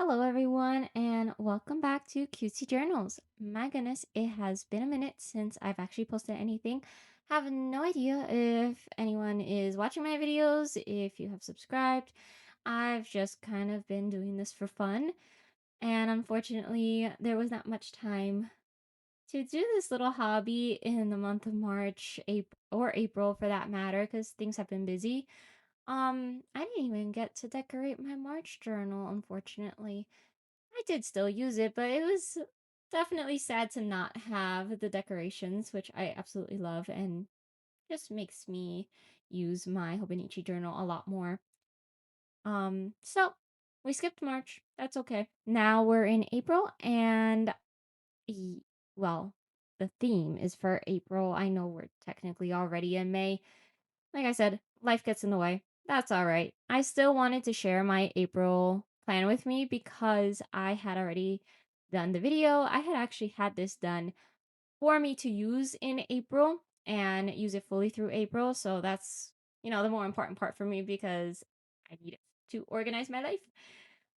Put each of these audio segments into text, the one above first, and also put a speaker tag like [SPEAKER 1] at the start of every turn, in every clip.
[SPEAKER 1] Hello, everyone, and welcome back to Cutesy Journals. My goodness, it has been a minute since I've actually posted anything. Have no idea if anyone is watching my videos, if you have subscribed. I've just kind of been doing this for fun, and unfortunately, there was not much time to do this little hobby in the month of March, April, or April for that matter, because things have been busy. I didn't even get to decorate my March journal, unfortunately. I did still use it, but it was definitely sad to not have the decorations, which I absolutely love and just makes me use my Hobonichi journal a lot more. So we skipped March. That's okay. Now we're in April and y- well, the theme is for April. I know we're technically already in May. Like I said, life gets in the way. That's all right. I still wanted to share my April plan with me because I had already done the video. I had actually had this done for me to use in April and use it fully through April. So that's the more important part for me because I need it to organize my life.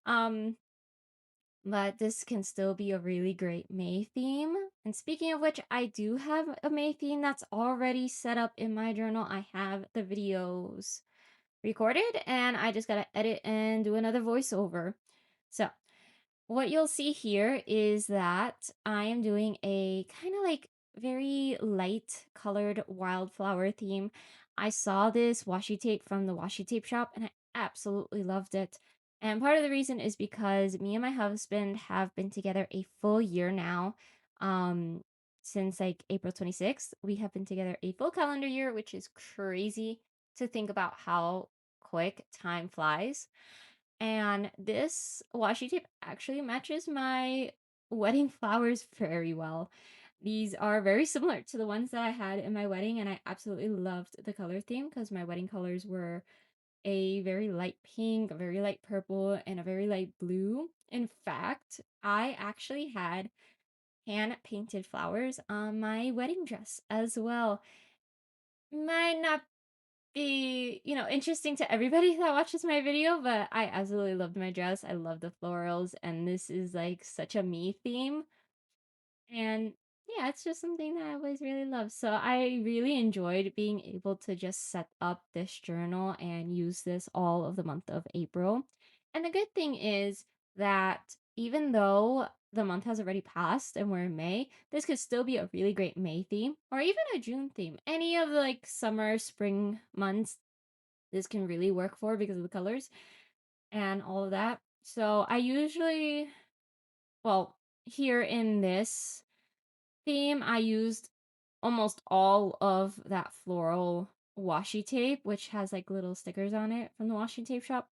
[SPEAKER 1] Um, but this can still be a really great May theme. And speaking of which, I do have a May theme that's already set up in my journal. I have the videos recorded and I just gotta edit and do another voiceover. So, what you'll see here is that I am doing a kind of like very light colored wildflower theme. I saw this washi tape from the washi tape shop and I absolutely loved it. And part of the reason is because me and my husband have been together a full year now. Um, since like April 26th, we have been together a full calendar year, which is crazy to think about how quick time flies. And this washi tape actually matches my wedding flowers very well. These are very similar to the ones that I had in my wedding, and I absolutely loved the color theme because my wedding colors were a very light pink, a very light purple, and a very light blue. In fact, I actually had hand painted flowers on my wedding dress as well. Might not be interesting to everybody that watches my video, but I absolutely loved my dress. I love the florals, and this is like such a me theme. And yeah, it's just something that I always really love. So I really enjoyed being able to just set up this journal and use this all of the month of April. And the good thing is that even though the month has already passed and we're in May, this could still be a really great May theme or even a June theme. Any of the like summer, spring months, this can really work for because of the colors and all of that. So I usually, well, here in this theme, I used almost all of that floral washi tape, which has like little stickers on it from the washi tape shop.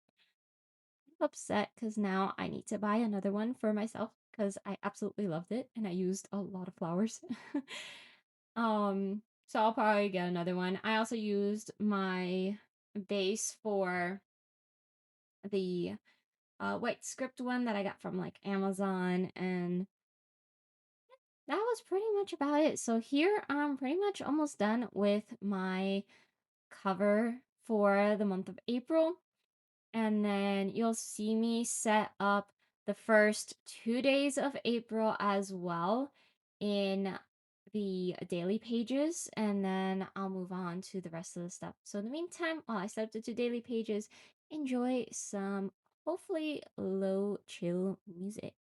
[SPEAKER 1] I'm upset because now I need to buy another one for myself because I absolutely loved it and I used a lot of flowers. So I'll probably get another one. I also used my base for the white script one that I got from like Amazon, and that was pretty much about it. So here I'm pretty much almost done with my cover for the month of April. And then you'll see me set up the first 2 days of April as well in the daily pages. And then I'll move on to the rest of the stuff. So in the meantime, while I set up the two daily pages, enjoy some hopefully low chill music.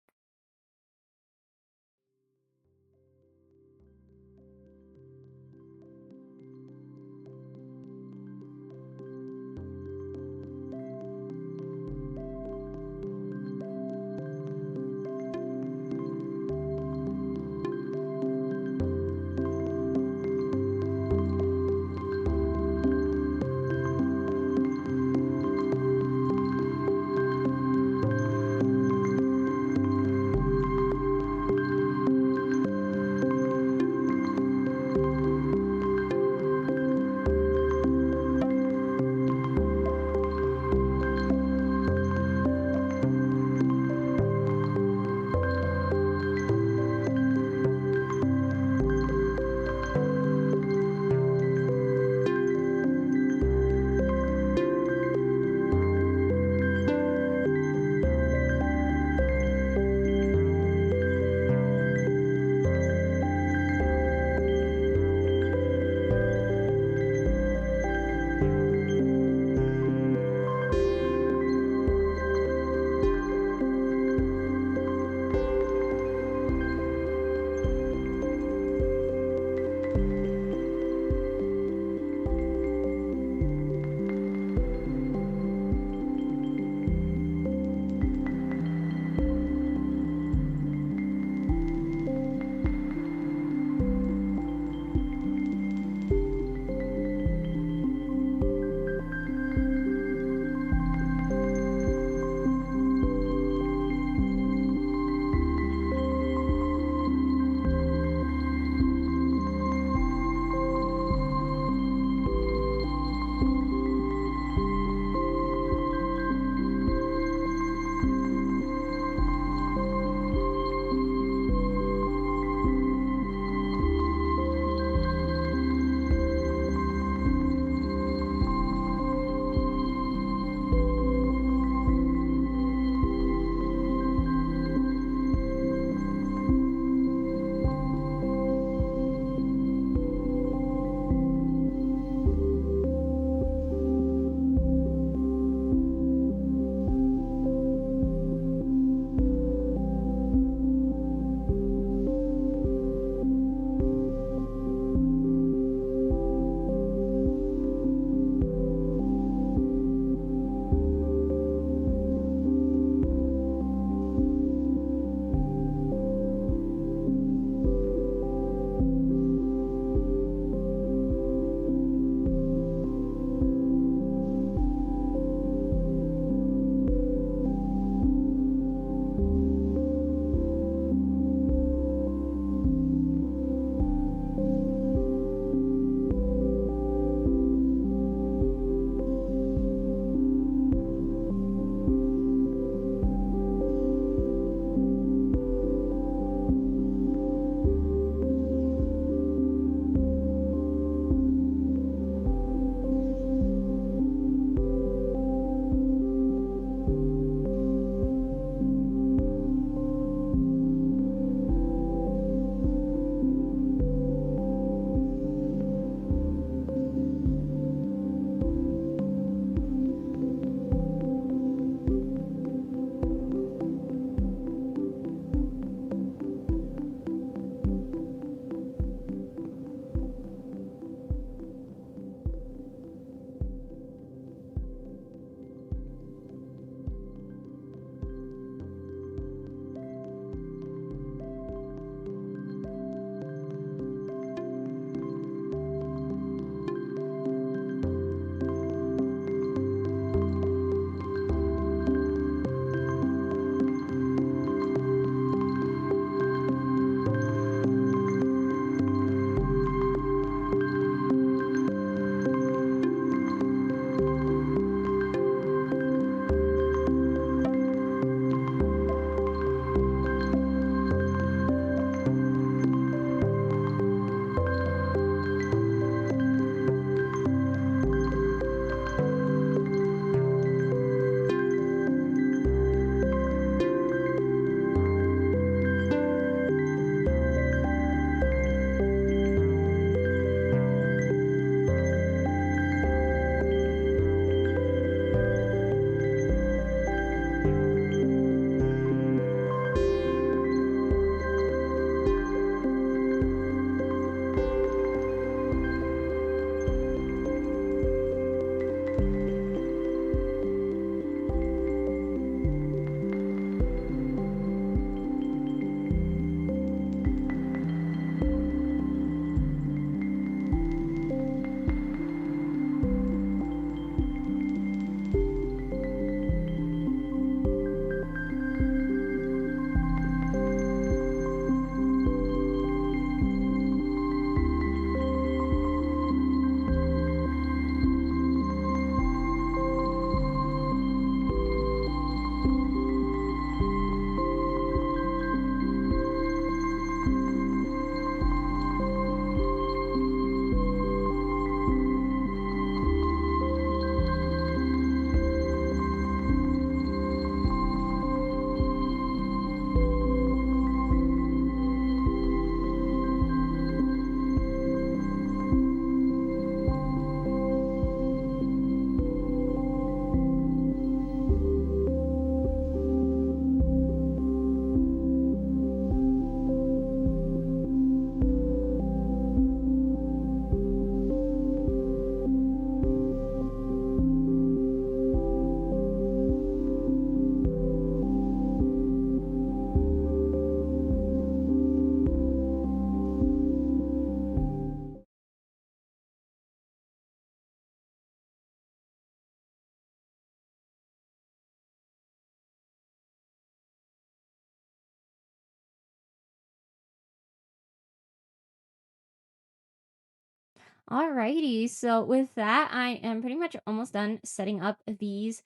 [SPEAKER 1] Alrighty, so with that, I am pretty much almost done setting up these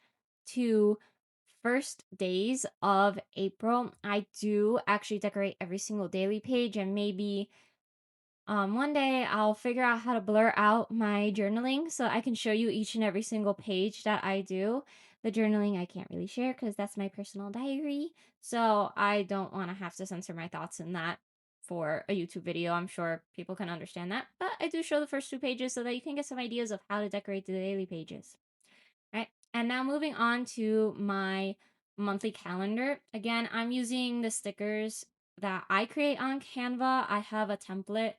[SPEAKER 1] two first days of April. I do actually decorate every single daily page, and maybe one day I'll figure out how to blur out my journaling so I can show you each and every single page that I do. The journaling I can't really share because that's my personal diary. So I don't want to have to censor my thoughts in that for a YouTube video. I'm sure people can understand that. But I do show the first two pages so that you can get some ideas of how to decorate the daily pages. Right. And now moving on to my monthly calendar. Again, I'm using the stickers that I create on Canva. I have a template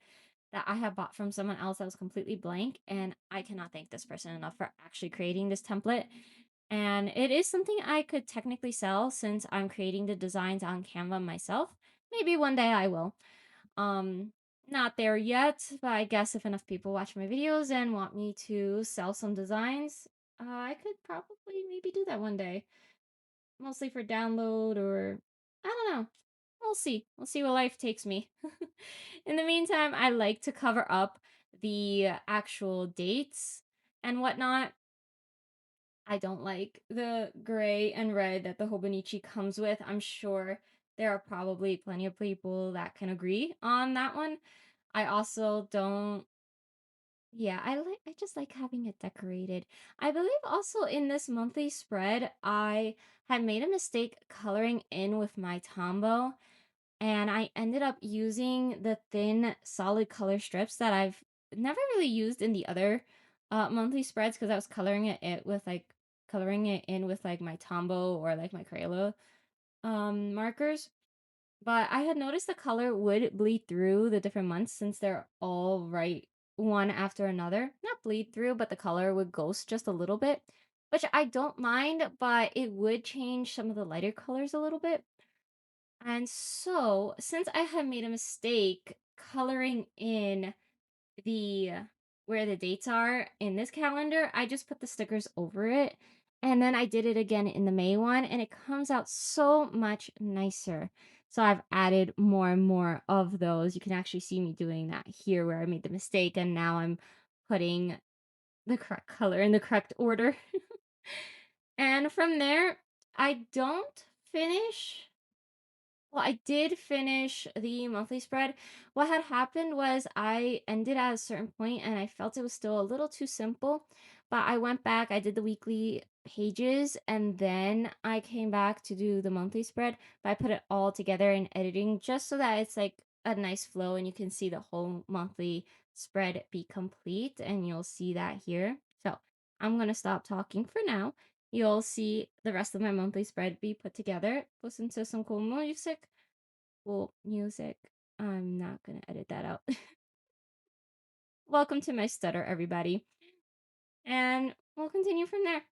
[SPEAKER 1] that I have bought from someone else that was completely blank, and I cannot thank this person enough for actually creating this template. And it is something I could technically sell since I'm creating the designs on Canva myself. Maybe one day I will. Um, Not there yet, but I guess if enough people watch my videos and want me to sell some designs, I could probably maybe do that one day. Mostly for download or I don't know. We'll see. We'll see where life takes me. In the meantime, I like to cover up the actual dates and whatnot. I don't like the gray and red that the Hobonichi comes with. I'm sure there are probably plenty of people that can agree on that one. I also don't yeah, I just like having it decorated. I believe also in this monthly spread, I had made a mistake coloring in with my Tombow, and I ended up using the thin solid color strips that I've never really used in the other monthly spreads because I was coloring it in with like my Tombow or like my Crayola markers. But I had noticed the color would bleed through the different months since they're all right one after another. Not bleed through, but the color would ghost just a little bit, which I don't mind, but it would change some of the lighter colors a little bit. And so, since I had made a mistake coloring in the where the dates are in this calendar, I just put the stickers over it. And then I did it again in the May one, and it comes out so much nicer. So I've added more and more of those. You can actually see me doing that here where I made the mistake, and now I'm putting the correct color in the correct order. And from there, I don't finish well, I did finish the monthly spread. What had happened was I ended at a certain point and I felt it was still a little too simple. But I went back, I did the weekly pages, and then I came back to do the monthly spread. But I put it all together in editing just so that it's like a nice flow and you can see the whole monthly spread be complete. And you'll see that here. So I'm going to stop talking for now. You'll see the rest of my monthly spread be put together. Listen to some cool music. Cool music. I'm not gonna edit that out. Welcome to my stutter, everybody. And we'll continue from there.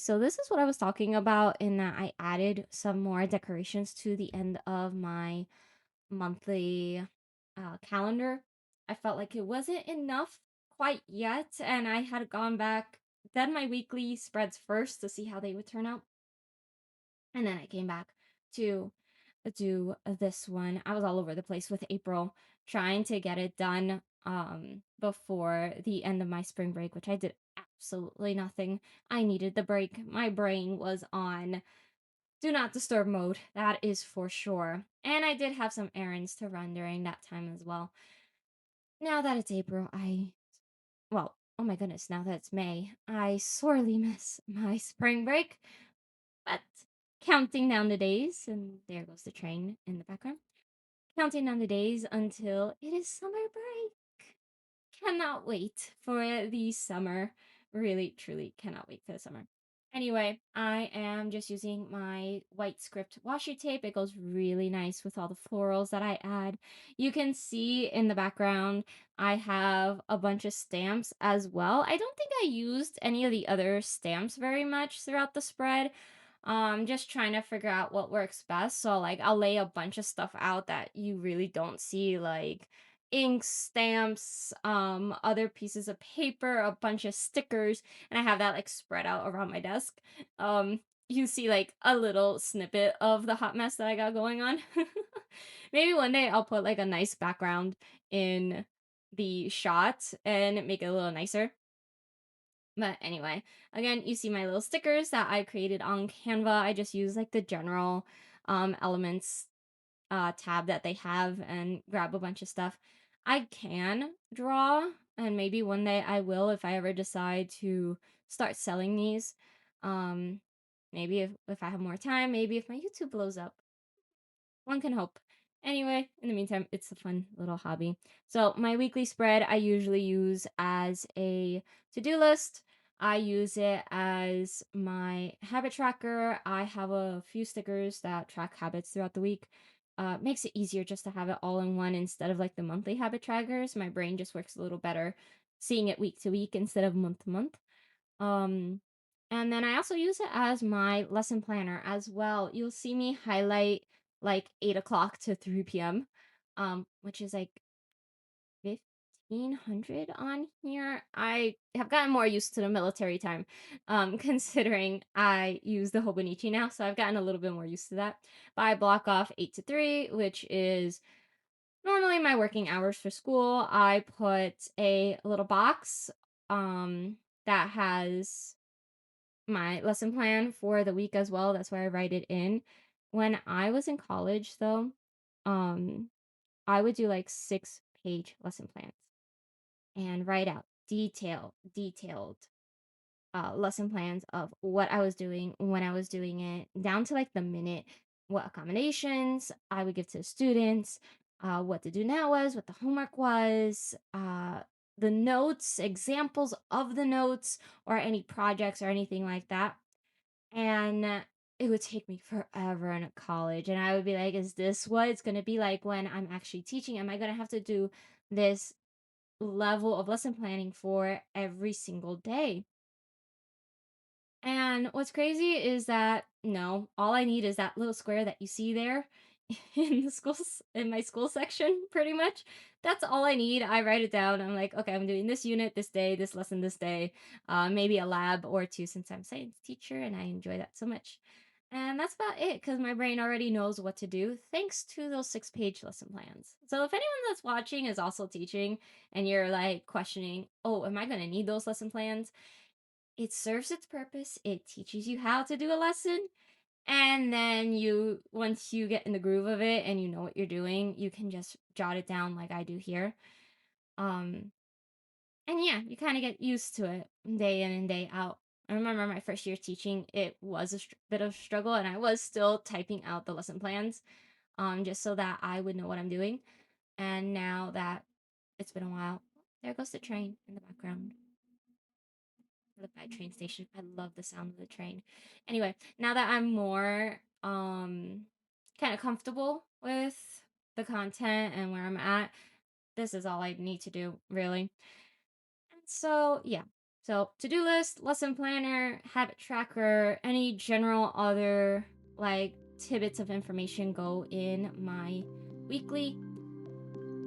[SPEAKER 1] so this is what I was talking about in that I added some more decorations to the end of my monthly calendar. I felt like it wasn't enough quite yet, and I had gone back, done my weekly spreads first to see how they would turn out, and then I came back to do this one. I was all over the place with April, trying to get it done before the end of my spring break, which I did absolutely nothing. I needed the break. My brain was on do not disturb mode, that is for sure. And I did have some errands to run during that time as well. Now that it's April, well, oh my goodness, now that it's May, I sorely miss my spring break. But counting down the days, and there goes the train in the background. Counting down the days until it is summer break. Cannot wait for the summer. Really, truly cannot wait for the summer. Anyway, I am just using my white script washi tape. It goes really nice with all the florals that I add. You can see in the background, I have a bunch of stamps as well. I don't think I used any of the other stamps very much throughout the spread. Just trying to figure out what works best. So like I'll lay a bunch of stuff out that you really don't see, like ink, stamps, other pieces of paper, a bunch of stickers, and I have that like spread out around my desk. Um, you see like a little snippet of the hot mess that I got going on. Maybe one day I'll put like a nice background in the shot and make it a little nicer. But anyway, again, you see my little stickers that I created on Canva. I just use like the general elements tab that they have and grab a bunch of stuff. I can draw, and maybe one day I will if I ever decide to start selling these. Um, maybe if I have more time, maybe if my YouTube blows up. One can hope. Anyway, in the meantime, it's a fun little hobby. So, my weekly spread I usually use as a to do list. I use it as my habit tracker. I have a few stickers that track habits throughout the week. Makes it easier just to have it all in one instead of like the monthly habit trackers. My brain just works a little better seeing it week to week instead of month to month. Um, and then I also use it as my lesson planner as well. You'll see me highlight like 8 o'clock to 3 p.m., which is like 1500 on here. I have gotten more used to the military time, considering I use the Hobonichi now, so I've gotten a little bit more used to that. But I block off 8 to 3, which is normally my working hours for school. I put a little box that has my lesson plan for the week as well. That's where I write it in. When I was in college though, um I would do like 6-page lesson plans and write out detailed lesson plans of what I was doing, when I was doing it, down to like the minute, what accommodations I would give to the students, what to do now was, what the homework was, the notes, examples of the notes, or any projects or anything like that. And it would take me forever in college. And I would be like, is this what it's going to be like when I'm actually teaching? Am I going to have to do this level of lesson planning for every single day? And what's crazy is that no, all I need is that little square that you see there in the schools in my school section, pretty much. That's all I need. I write it down. I'm like, okay, I'm doing this unit this day, this lesson this day, maybe a lab or two since I'm a science teacher and I enjoy that so much. And that's about it because my brain already knows what to do thanks to those 6-page lesson plans. So if anyone that's watching is also teaching and you're like questioning, oh, am I going to need those lesson plans? It serves its purpose. It teaches you how to do a lesson. And then once you get in the groove of it and you know what you're doing, you can just jot it down like I do here. Um, and yeah, you kind of get used to it day in and day out. I remember my first year teaching, it was a bit of a struggle, and I was still typing out the lesson plans, just so that I would know what I'm doing. And now that it's been a while, there goes the train in the background. Live by a train station. I love the sound of the train. Anyway, now that I'm more kind of comfortable with the content and where I'm at, this is all I need to do, really. And so, yeah. So, to-do list, lesson planner, habit tracker, any general other like tidbits of information go in my weekly.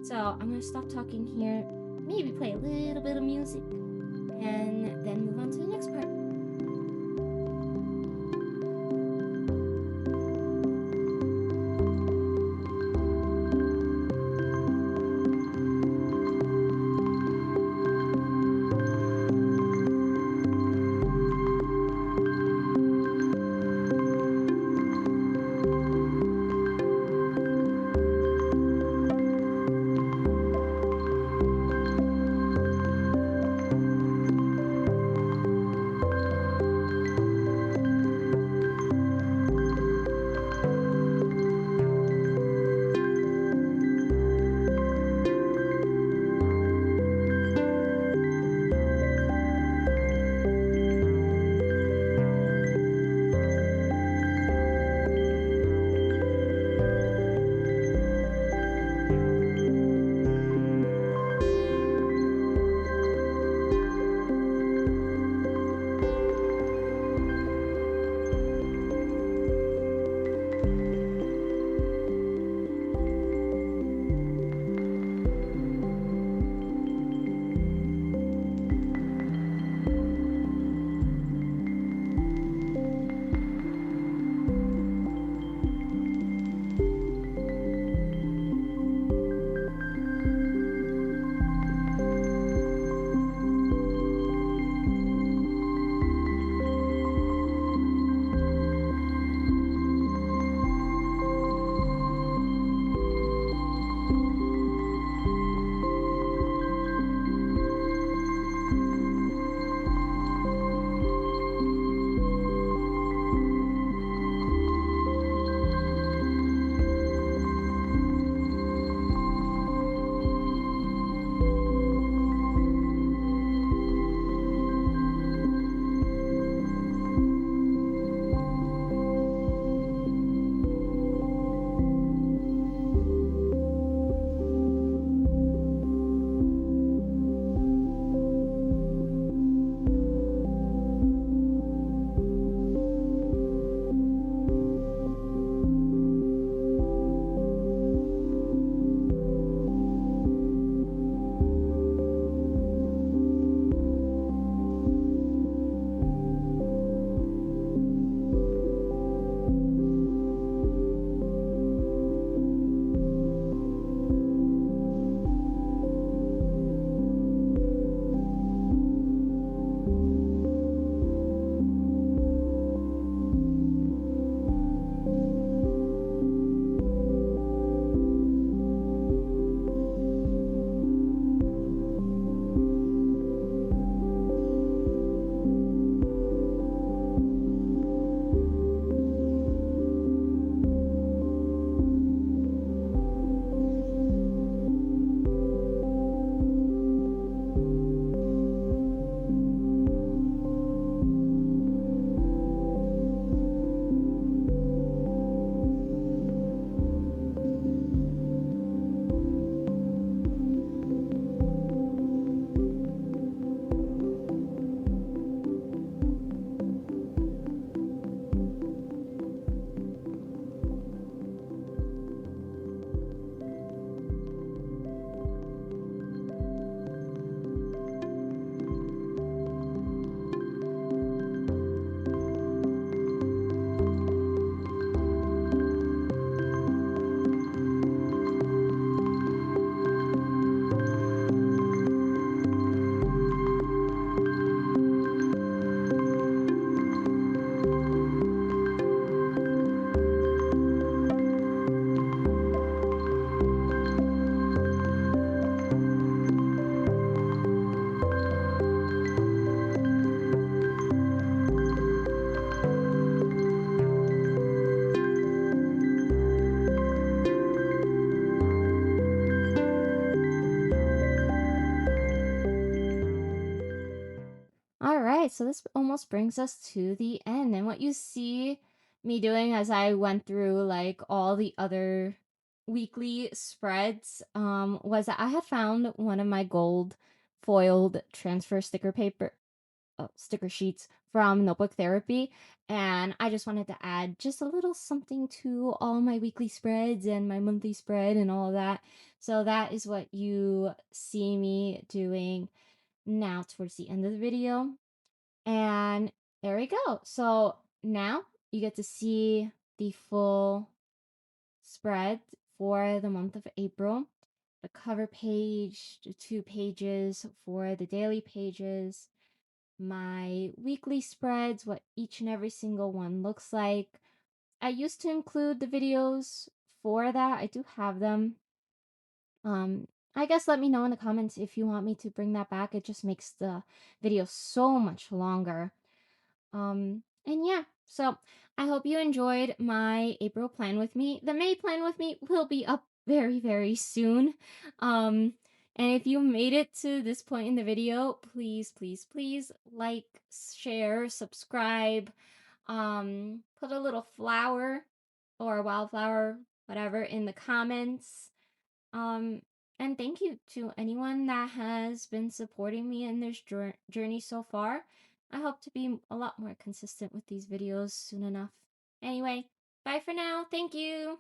[SPEAKER 1] So, I'm going to stop talking here, maybe play a little bit of music, and then move on to the next part. All right, so this almost brings us to the end. And what you see me doing as I went through like all the other weekly spreads was that I had found one of my gold foiled transfer sticker paper sticker sheets from Notebook Therapy, and I just wanted to add just a little something to all my weekly spreads and my monthly spread and all that. So that is what you see me doing now towards the end of the video. And there we go. So now you get to see the full spread for the month of April. The cover page, the 2 pages for the daily pages, my weekly spreads, what each and every single one looks like. I used to include the videos for that. I do have them. Um, I guess let me know in the comments if you want me to bring that back. It just makes the video so much longer. And yeah, so I hope you enjoyed my April plan with me. The May plan with me will be up very, very soon. Um, and if you made it to this point in the video, please, please, please like, share, subscribe, put a little flower or wildflower, whatever, in the comments. Um, and thank you to anyone that has been supporting me in this journey so far. I hope to be a lot more consistent with these videos soon enough. Anyway, bye for now. Thank you.